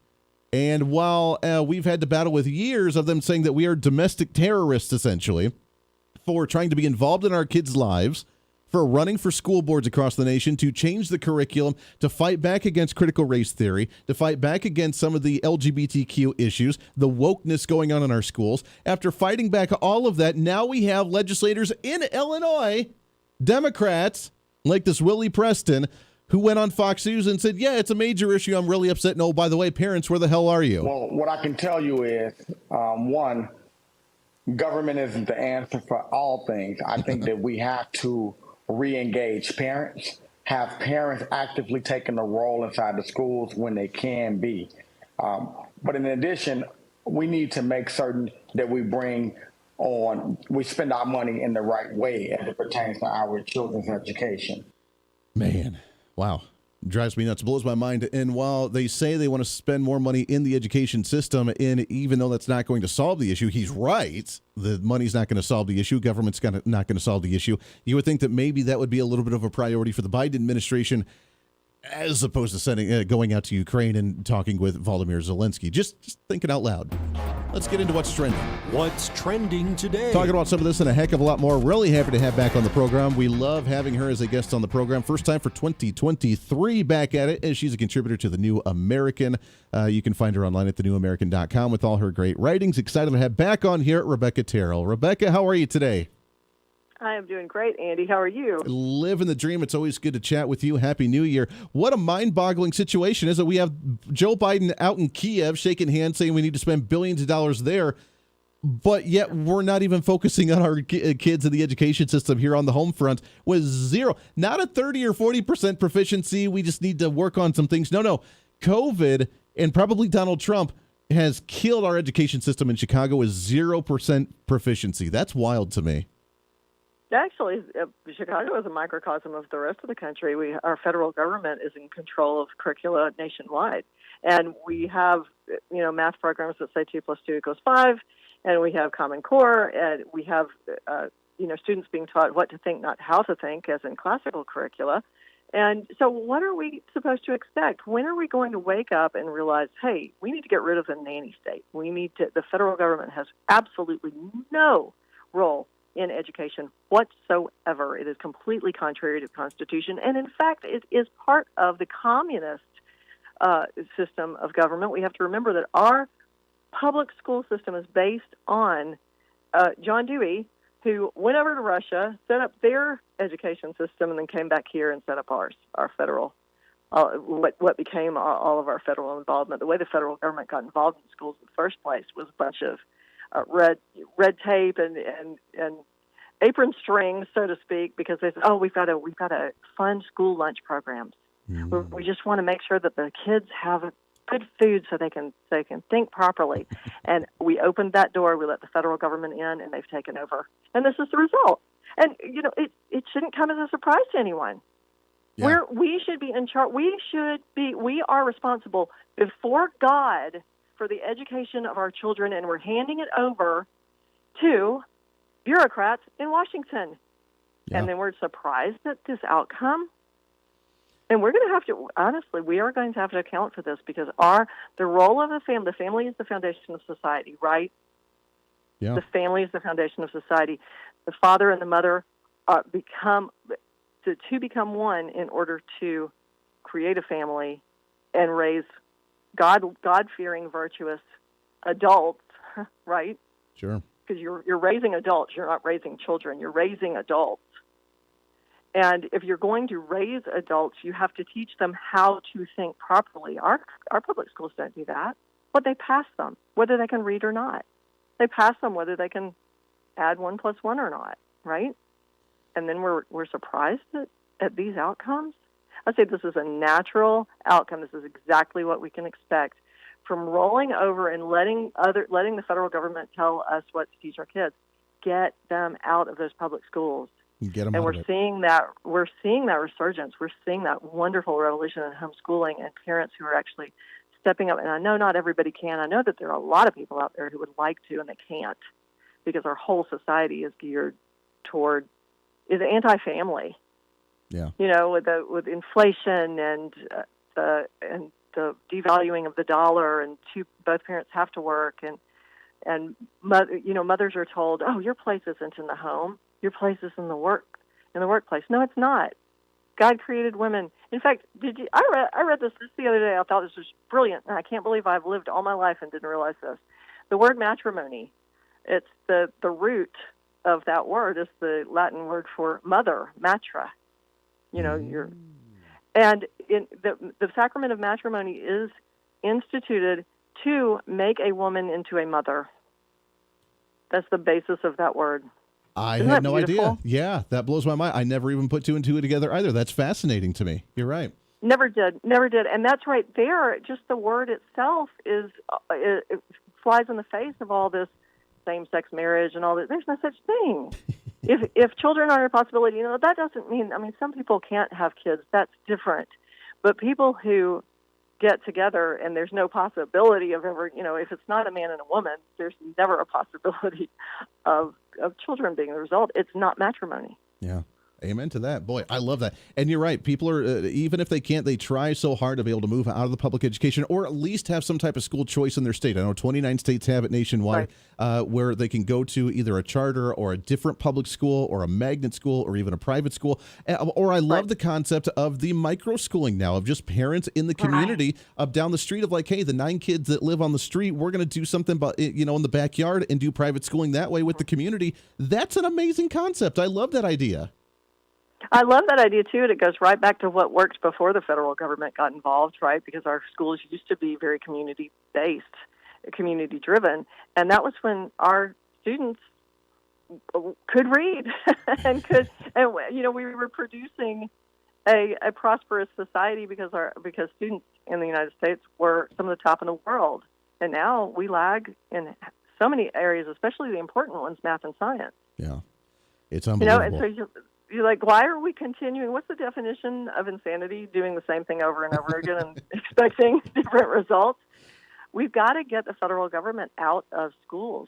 And while we've had to battle with years of them saying that we are domestic terrorists, essentially, for trying to be involved in our kids' lives, for running for school boards across the nation to change the curriculum, to fight back against critical race theory, to fight back against some of the LGBTQ issues, the wokeness going on in our schools. After fighting back all of that, now we have legislators in Illinois, Democrats, like this Willie Preston, who went on Fox News and said, yeah, it's a major issue. I'm really upset. No, by the way, parents, where the hell are you? Well, what I can tell you is, one, government isn't the answer for all things. I think that we have to re-engage parents, have parents actively taking a role inside the schools when they can be. But in addition, we need to make certain that we spend our money in the right way as it pertains to our children's education. Man, wow. Drives me nuts, blows my mind. And while they say they want to spend more money in the education system, and even though that's not going to solve the issue, he's right. The money's not going to solve the issue. Government's not going to solve the issue. You would think that maybe that would be a little bit of a priority for the Biden administration, as opposed to going out to Ukraine and talking with Volodymyr Zelensky. Just thinking out loud. Let's get into what's trending. What's trending today? Talking about some of this and a heck of a lot more. Really happy to have back on the program. We love having her as a guest on the program. First time for 2023 back at it, as she's a contributor to The New American. You can find her online at thenewamerican.com with all her great writings. Excited to have back on here Rebecca Terrell. Rebecca, how are you today? I am doing great, Andy. How are you? Living the dream. It's always good to chat with you. Happy New Year. What a mind-boggling situation is it? We have Joe Biden out in Kiev shaking hands saying we need to spend billions of dollars there, but yet we're not even focusing on our kids in the education system here on the home front with zero. Not a 30 or 40% proficiency. We just need to work on some things. No. COVID and probably Donald Trump has killed our education system in Chicago with 0% proficiency. That's wild to me. Actually, Chicago is a microcosm of the rest of the country. Our federal government is in control of curricula nationwide. And we have, math programs that say 2 + 2 = 5, and we have Common Core, and we have, students being taught what to think, not how to think, as in classical curricula. And so what are we supposed to expect? When are we going to wake up and realize, hey, we need to get rid of the nanny state? The federal government has absolutely no role in education whatsoever. It is completely contrary to the Constitution, and in fact, it is part of the communist system of government. We have to remember that our public school system is based on John Dewey, who went over to Russia, set up their education system, and then came back here and set up ours, our federal, what became all of our federal involvement. The way the federal government got involved in schools in the first place was a bunch of red tape and apron strings, so to speak, because they said, we've got to fund school lunch programs. Mm-hmm. We just want to make sure that the kids have good food so they can think properly. And we opened that door. We let the federal government in, and they've taken over. And this is the result. And it shouldn't come as a surprise to anyone. Yeah. We should be in charge. We are responsible before God for the education of our children, and we're handing it over to bureaucrats in Washington. Yeah. And then we're surprised at this outcome. And we're going to have to, honestly, we are going to have to account for this, because the role of the family is the foundation of society, right? Yeah. The family is the foundation of society. The father and the mother become one in order to create a family and raise God-fearing, virtuous adults, right? Sure. Because you're raising adults. You're not raising children. You're raising adults. And if you're going to raise adults, you have to teach them how to think properly. Our public schools don't do that. But they pass them, whether they can read or not. They pass them whether they can add 1 + 1 or not, right? And then we're surprised at these outcomes. I say this is a natural outcome. This is exactly what we can expect from rolling over and letting the federal government tell us what to teach our kids. Get them out of those public schools. Get them and out we're of it. seeing that resurgence. We're seeing that wonderful revolution in homeschooling and parents who are actually stepping up. And I know not everybody can. I know that there are a lot of people out there who would like to and they can't, because our whole society is geared toward anti-family. Yeah. With inflation and the devaluing of the dollar, and both parents have to work, and mothers are told, your place isn't in the home, your place is in the workplace. No, it's not. God created women. In fact, I read this the other day. I thought this was brilliant, and I can't believe I've lived all my life and didn't realize this. The word matrimony, it's the root of that word is the Latin word for mother, matra. And the sacrament of matrimony is instituted to make a woman into a mother. That's the basis of that word. I had no idea. Yeah, that blows my mind. I never even put 2 and 2 together either. That's fascinating to me. You're right. Never did. And that's right there. Just the word itself it flies in the face of all this same-sex marriage and all that. There's no such thing. If children are a possibility, that doesn't mean, some people can't have kids. That's different. But people who get together and there's no possibility of ever, if it's not a man and a woman, there's never a possibility of children being the result. It's not matrimony. Yeah. Amen to that. Boy, I love that. And you're right. People are, even if they can't, they try so hard to be able to move out of the public education or at least have some type of school choice in their state. I know 29 states have it nationwide, where they can go to either a charter or a different public school or a magnet school or even a private school. Or I love the concept of the micro schooling now, of just parents in the community up down the street of like, hey, the 9 kids that live on the street, we're going to do something about, in the backyard and do private schooling that way with the community. That's an amazing concept. I love that idea. I love that idea, too, and it goes right back to what worked before the federal government got involved, right? Because our schools used to be very community-based, community-driven, and that was when our students could read and we were producing a prosperous society because students in the United States were some of the top in the world, and now we lag in so many areas, especially the important ones, math and science. Yeah, it's unbelievable. And so you're like, why are we continuing? What's the definition of insanity? Doing the same thing over and over again and expecting different results? We've got to get the federal government out of schools.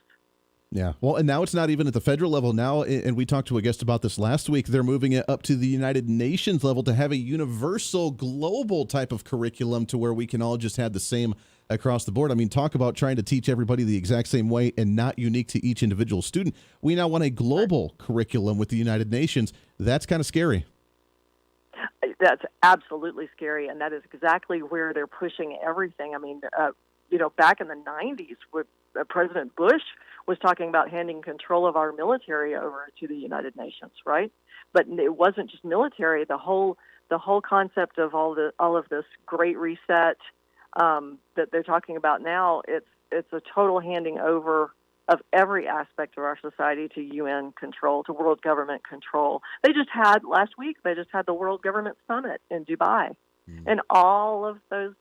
Yeah. Well, and now it's not even at the federal level now. And we talked to a guest about this last week. They're moving it up to the United Nations level to have a universal global type of curriculum to where we can all just have the same across the board. I mean, talk about trying to teach everybody the exact same way and not unique to each individual student. We now want a global curriculum with the United Nations. That's kind of scary. That's absolutely scary, and that is exactly where they're pushing everything. I mean, back in the 90s, with President Bush was talking about handing control of our military over to the United Nations, right? But it wasn't just military. The whole concept of all of this Great Reset that they're talking about now, it's a total handing over of every aspect of our society to UN control, to world government control. Last week, they just had the World Government Summit in Dubai. And all of those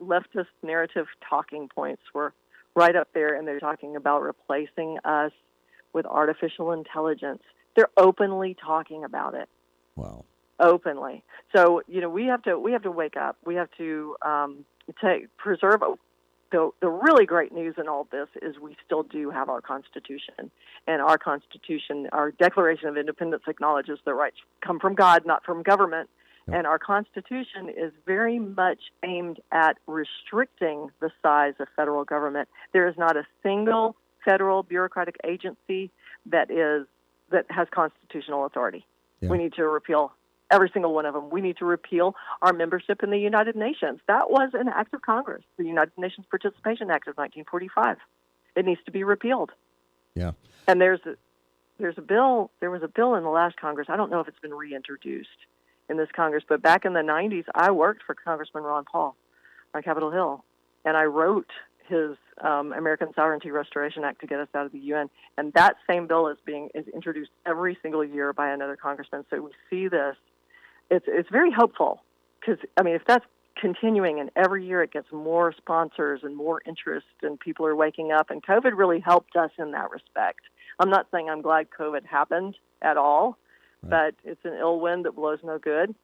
leftist narrative talking points were right up there, and they're talking about replacing us with artificial intelligence. They're openly talking about it. Wow. Openly. So, we have to wake up. We have to preserve. The really great news in all this is we still do have our Constitution, and our Constitution, our Declaration of Independence acknowledges that rights come from God, not from government. Yep. And our Constitution is very much aimed at restricting the size of federal government. There is not a single federal bureaucratic agency that has constitutional authority. Yeah. We need to repeal every single one of them. We need to repeal our membership in the United Nations. That was an act of Congress, the United Nations Participation Act of 1945. It needs to be repealed. Yeah. And there was a bill in the last Congress. I don't know if it's been reintroduced in this Congress, but back in the 90s, I worked for Congressman Ron Paul on Capitol Hill, and I wrote his American Sovereignty Restoration Act to get us out of the UN. And that same bill is introduced every single year by another congressman. So we see this. It's very hopeful because, if that's continuing and every year it gets more sponsors and more interest and people are waking up, and COVID really helped us in that respect. I'm not saying I'm glad COVID happened at all, but it's an ill wind that blows no good.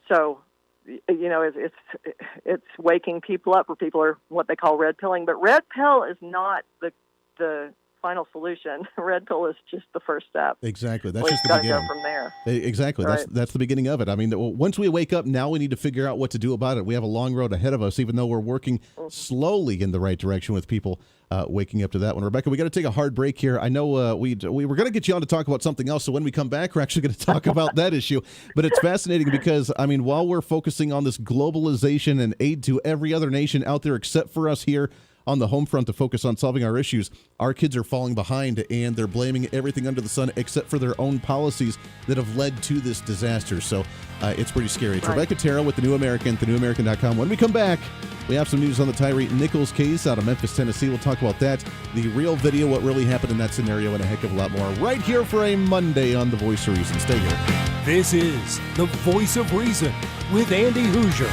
So, it's waking people up where people are what they call red pilling. But red pill is not the final solution. Red pill is just the first step. Exactly. That's just the beginning. Go from there. Exactly. Right. That's the beginning of it. Once we wake up, now we need to figure out what to do about it. We have a long road ahead of us, even though we're working slowly in the right direction with people waking up to that one. Rebecca, we got to take a hard break here. I know we were going to get you on to talk about something else, so when we come back, we're actually going to talk about that issue. But it's fascinating because, while we're focusing on this globalization and aid to every other nation out there except for us here on the home front to focus on solving our issues, our kids are falling behind, and they're blaming everything under the sun except for their own policies that have led to this disaster. So it's pretty scary. It's Rebecca Terrell with The New American, thenewamerican.com. When we come back, we have some news on the Tyree Nichols case out of Memphis, Tennessee. We'll talk about that, the real video, what really happened in that scenario, and a heck of a lot more right here for a Monday on The Voice of Reason. Stay here. This is The Voice of Reason with Andy Hooser.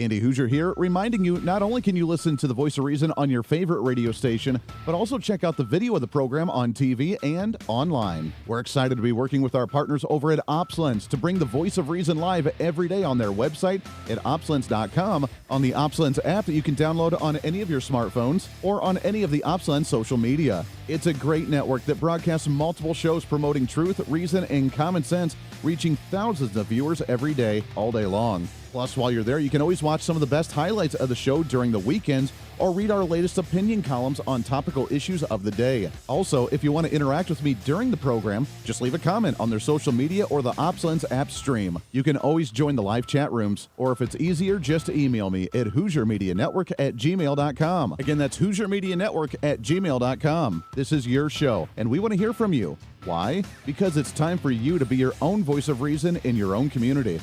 Andy Hooser here, reminding you not only can you listen to the Voice of Reason on your favorite radio station, but also check out the video of the program on TV and online. We're excited to be working with our partners over at OpsLens to bring the Voice of Reason live every day on their website at opslens.com, on the OpsLens app that you can download on any of your smartphones, or on any of the OpsLens social media. It's a great network that broadcasts multiple shows promoting truth, reason, and common sense, reaching thousands of viewers every day, all day long. Plus, while you're there, you can always watch some of the best highlights of the show during the weekends or read our latest opinion columns on topical issues of the day. Also, if you want to interact with me during the program, just leave a comment on their social media or the OpsLens app stream. You can always join the live chat rooms, or if it's easier, just email me at HooserMediaNetwork@gmail.com. Again, that's HooserMediaNetwork@gmail.com. This is your show, and we want to hear from you. Why? Because it's time for you to be your own voice of reason in your own community.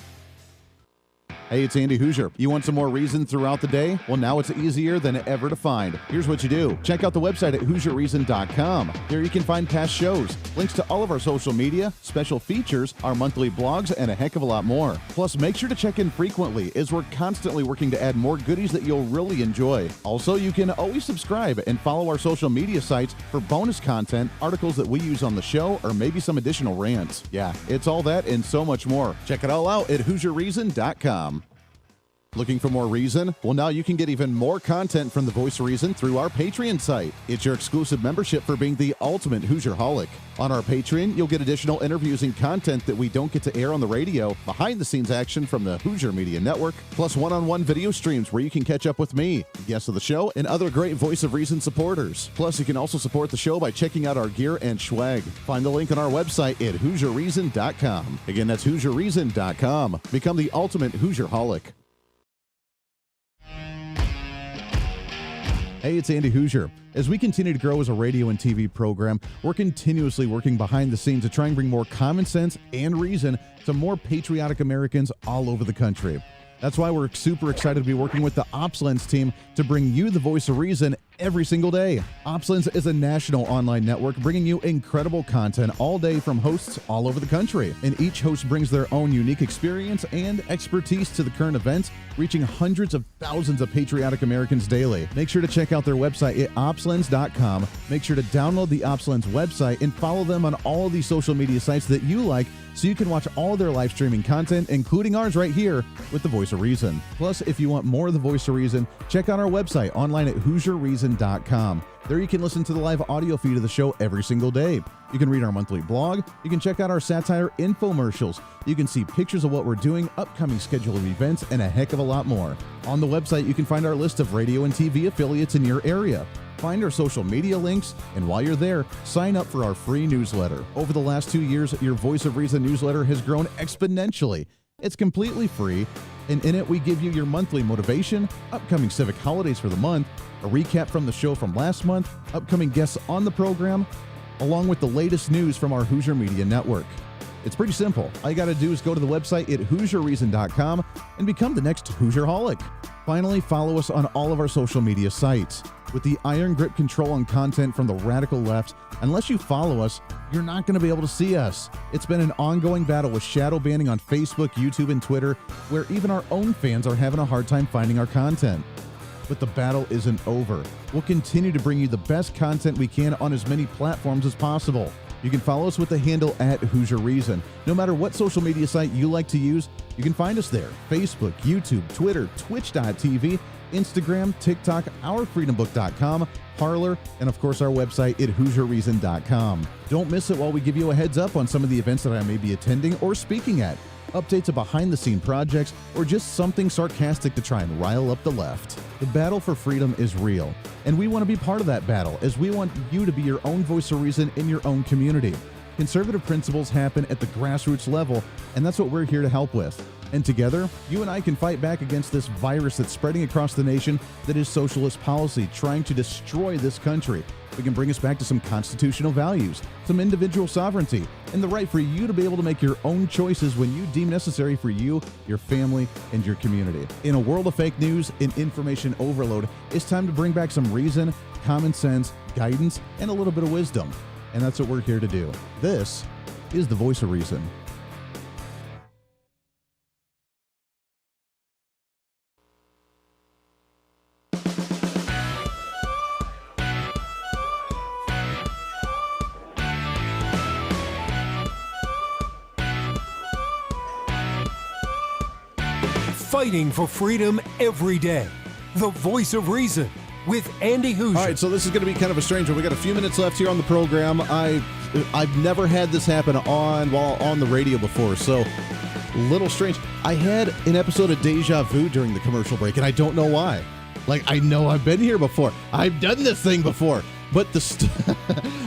Hey, it's Andy Hooser. You want some more reason throughout the day? Well, now it's easier than ever to find. Here's what you do. Check out the website at HooserReason.com. There you can find past shows, links to all of our social media, special features, our monthly blogs, and a heck of a lot more. Plus, make sure to check in frequently, as we're constantly working to add more goodies that you'll really enjoy. Also, you can always subscribe and follow our social media sites for bonus content, articles that we use on the show, or maybe some additional rants. Yeah, it's all that and so much more. Check it all out at HooserReason.com. Looking for more reason? Well, now you can get even more content from the Voice of Reason through our Patreon site. It's your exclusive membership for being the ultimate Hoosier-holic. On our Patreon, you'll get additional interviews and content that we don't get to air on the radio, behind-the-scenes action from the Hooser Media Network, plus one-on-one video streams where you can catch up with me, guests of the show, and other great Voice of Reason supporters. Plus, you can also support the show by checking out our gear and swag. Find the link on our website at HooserReason.com. Again, that's HooserReason.com. Become the ultimate Hoosier-holic. Hey, it's Andy Hooser. As we continue to grow as a radio and TV program, we're continuously working behind the scenes to try and bring more common sense and reason to more patriotic Americans all over the country. That's why we're super excited to be working with the OpsLens team to bring you the Voice of Reason every single day. OpsLens is a national online network bringing you incredible content all day from hosts all over the country. And each host brings their own unique experience and expertise to the current events, reaching hundreds of thousands of patriotic Americans daily. Make sure to check out their website at opslens.com. Make sure to download the OpsLens website and follow them on all of these social media sites that you like, so you can watch all of their live streaming content, including ours right here with the Voice of Reason. Plus, if you want more of the Voice of Reason, check out our website online at HooserReason.com. There you can listen to the live audio feed of the show every single day. You can read our monthly blog. You can check out our satire infomercials. You can see pictures of what we're doing, upcoming schedule of events, and a heck of a lot more. On the website, you can find our list of radio and TV affiliates in your area. Find our social media links, and while you're there, sign up for our free newsletter. Over the last 2 years, your Voice of Reason newsletter has grown exponentially. It's completely free, and in it we give you your monthly motivation, upcoming civic holidays for the month, a recap from the show from last month, upcoming guests on the program, along with the latest news from our Hooser Media Network. It's pretty simple. All you got to do is go to the website at HooserReason.com and become the next Hoosier-holic. Finally, follow us on all of our social media sites. With the iron grip control on content from the radical left, unless you follow us, you're not going to be able to see us. It's been an ongoing battle with shadow banning on Facebook, YouTube, and Twitter, where even our own fans are having a hard time finding our content. But the battle isn't over. We'll continue to bring you the best content we can on as many platforms as possible. You can follow us with the handle at Hooser Reason. No matter what social media site you like to use, you can find us there. Facebook, YouTube, Twitter, Twitch.tv, Instagram, TikTok, OurFreedomBook.com, Parler, and of course our website at HooserReason.com. Don't miss it while we give you a heads up on some of the events that I may be attending or speaking at, updates of behind-the-scene projects, or just something sarcastic to try and rile up the left. The battle for freedom is real, and we want to be part of that battle, as we want you to be your own voice of reason in your own community. Conservative principles happen at the grassroots level, and that's what we're here to help with. And together, you and I can fight back against this virus that's spreading across the nation that is socialist policy, trying to destroy this country. We can bring us back to some constitutional values, some individual sovereignty, and the right for you to be able to make your own choices when you deem necessary for you, your family, and your community. In a world of fake news and information overload, it's time to bring back some reason, common sense, guidance, and a little bit of wisdom. And that's what we're here to do. This is the Voice of Reason. fighting for freedom every day. The Voice of Reason with Andy Hooser. All right, so this is going to be kind of a strange one. We got a few minutes left here on the program. I've never had this happen while on the radio before, so a little strange. I had an episode of Deja Vu during the commercial break, and I don't know why. Like, I know I've been here before. I've done this thing before. But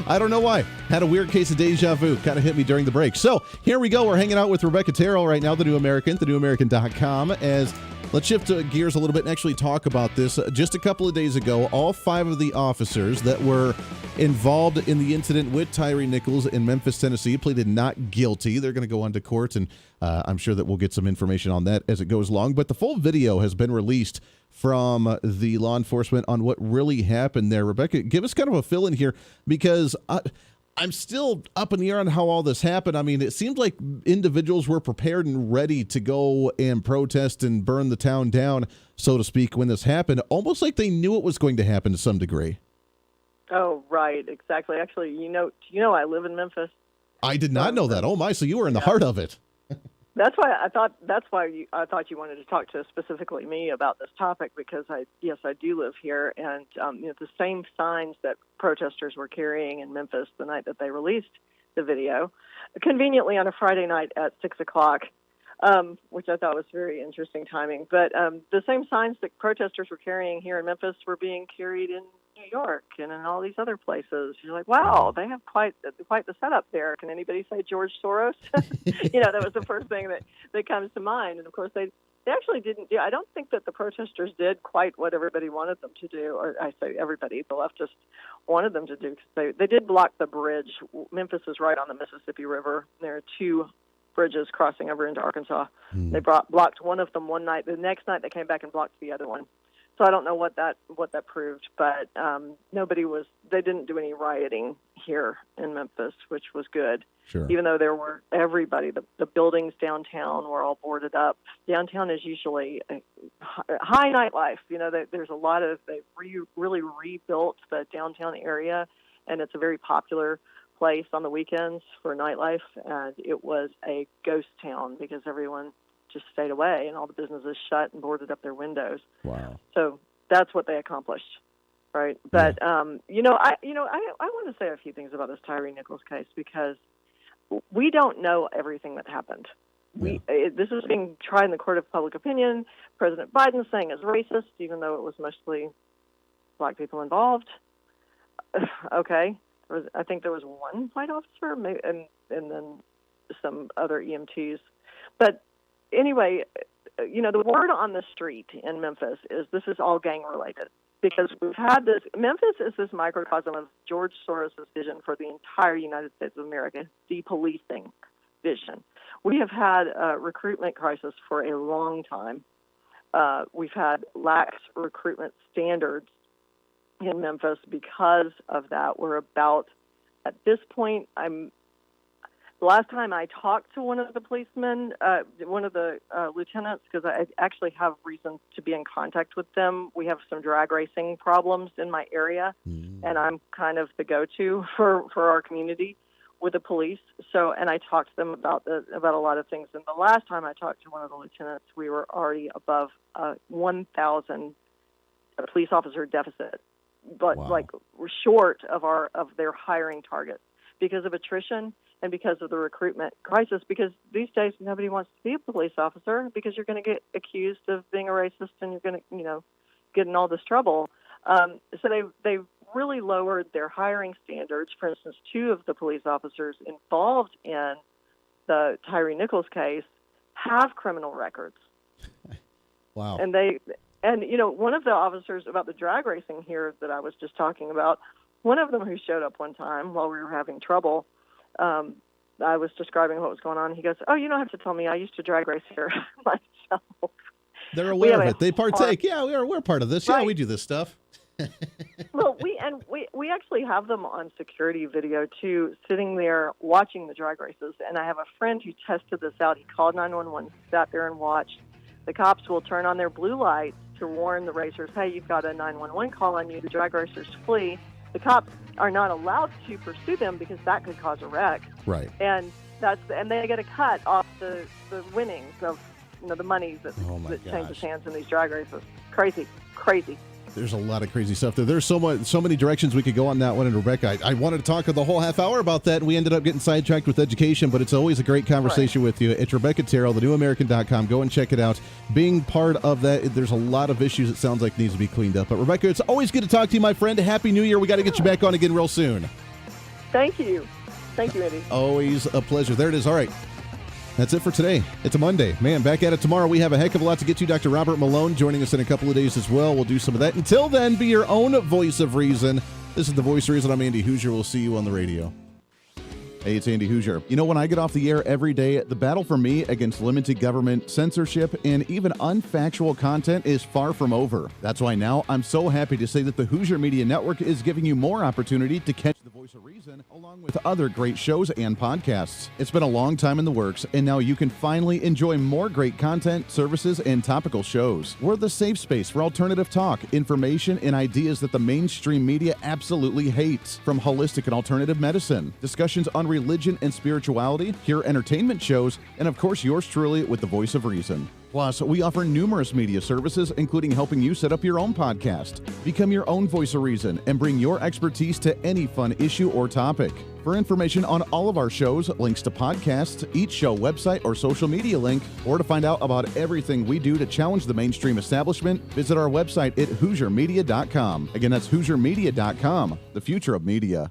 I don't know why. Had a weird case of deja vu. Kind of hit me during the break. So here we go. We're hanging out with Rebecca Terrell right now, The New American, thenewamerican.com. As let's shift gears a little bit and actually talk about this. Just a couple of days ago, all 5 of the officers that were involved in the incident with Tyree Nichols in Memphis, Tennessee, pleaded not guilty. They're going to go on to court, and I'm sure that we'll get some information on that as it goes along. But the full video has been released from the law enforcement on what really happened there. Rebecca, give us kind of a fill in here, because I'm still up in the air on how all this happened. I mean, it seemed like individuals were prepared and ready to go and protest and burn the town down, so to speak, when this happened, almost like they knew it was going to happen to some degree. Oh, right, exactly. Actually, do you know I live in Memphis? I did not know that. Oh my, so you were in the heart of it. That's why I thought you wanted to talk to specifically me about this topic, because I do live here, and the same signs that protesters were carrying in Memphis the night that they released the video, conveniently on a Friday night at 6:00, which I thought was very interesting timing. But the same signs that protesters were carrying here in Memphis were being carried in New York and in all these other places. You're like, wow, they have quite the setup there. Can anybody say George Soros? That was the first thing that comes to mind. And of course, they actually didn't do. I don't think that the protesters did quite what everybody wanted them to do, or I say everybody, the leftists wanted them to do. Because they did block the bridge. Memphis is right on the Mississippi River. There are 2 bridges crossing over into Arkansas. They blocked one of them one night. The next night they came back and blocked the other one. So I don't know what that proved, but they didn't do any rioting here in Memphis, which was good. Sure. Even though there were the buildings downtown were all boarded up. Downtown is usually a high nightlife. There's a lot of, they really rebuilt the downtown area, and it's a very popular place on the weekends for nightlife, and it was a ghost town because everyone just stayed away and all the businesses shut and boarded up their windows. Wow. So that's what they accomplished, right? But I want to say a few things about this Tyree Nichols case, because we don't know everything that happened. This is being tried in the court of public opinion. President Biden saying it's racist, even though it was mostly black people involved. Okay, I think there was one white officer, maybe, and then some other EMTs, but. Anyway, the word on the street in Memphis is this is all gang related, because we've had this. Memphis is this microcosm of George Soros' vision for the entire United States of America, depolicing vision. We have had a recruitment crisis for a long time. We've had lax recruitment standards in Memphis because of that. We're about, at this point, the last time I talked to one of the policemen, one of the lieutenants, because I actually have reason to be in contact with them. We have some drag racing problems in my area, and I'm kind of the go-to for our community with the police. So, and I talked to them about a lot of things. And the last time I talked to one of the lieutenants, we were already above 1,000 police officer deficit, but we're short of their hiring targets because of attrition. And because of the recruitment crisis, because these days nobody wants to be a police officer because you're going to get accused of being a racist and you're going to, get in all this trouble. So they've really lowered their hiring standards. For instance, 2 of the police officers involved in the Tyree Nichols case have criminal records. Wow. And one of the officers about the drag racing here that I was just talking about, one of them who showed up one time while we were having trouble. I was describing what was going on. He goes, "Oh, you don't have to tell me. I used to drag race here myself." They're aware of it. They partake. Yeah, we're part of this. Right. Yeah, we do this stuff. Well, we actually have them on security video too, sitting there watching the drag races. And I have a friend who tested this out. He called 911, sat there and watched. The cops will turn on their blue lights to warn the racers, "Hey, you've got a 911 call on you." The drag racers flee. The cops are not allowed to pursue them because that could cause a wreck. Right. And they get a cut off the winnings of the money that, Oh my that changes gosh. hands in these drag races. Crazy. There's a lot of crazy stuff there. There's so many directions we could go on that one. And Rebecca, I wanted to talk the whole half hour about that, and we ended up getting sidetracked with education, but it's always a great conversation with you. It's Rebecca Terrell, thenewamerican.com. Go and check it out. Being part of that, there's a lot of issues it sounds like needs to be cleaned up. But Rebecca, it's always good to talk to you, my friend. Happy New Year. We got to get you back on again real soon. Thank you. Thank you, Eddie. Always a pleasure. There it is. All right. That's it for today. It's a Monday. Man, back at it tomorrow. We have a heck of a lot to get to. Dr. Robert Malone joining us in a couple of days as well. We'll do some of that. Until then, be your own voice of reason. This is the Voice of Reason. I'm Andy Hooser. We'll see you on the radio. Hey, it's Andy Hooser. You know, when I get off the air every day, the battle for me against limited government, censorship, and even unfactual content is far from over. That's why now I'm so happy to say that the Hooser Media Network is giving you more opportunity to catch the Voice of Reason along with other great shows and podcasts. It's been a long time in the works, and now you can finally enjoy more great content, services, and topical shows. We're the safe space for alternative talk, information, and ideas that the mainstream media absolutely hates. From holistic and alternative medicine, discussions on religion and spirituality, pure entertainment shows, and of course yours truly with the Voice of Reason. Plus, we offer numerous media services, including helping you set up your own podcast. Become your own Voice of Reason and bring your expertise to any fun issue or topic. For information on all of our shows, links to podcasts, each show website or social media link, or to find out about everything we do to challenge the mainstream establishment, visit our website at HooserMedia.com. Again, that's HooserMedia.com, the future of media.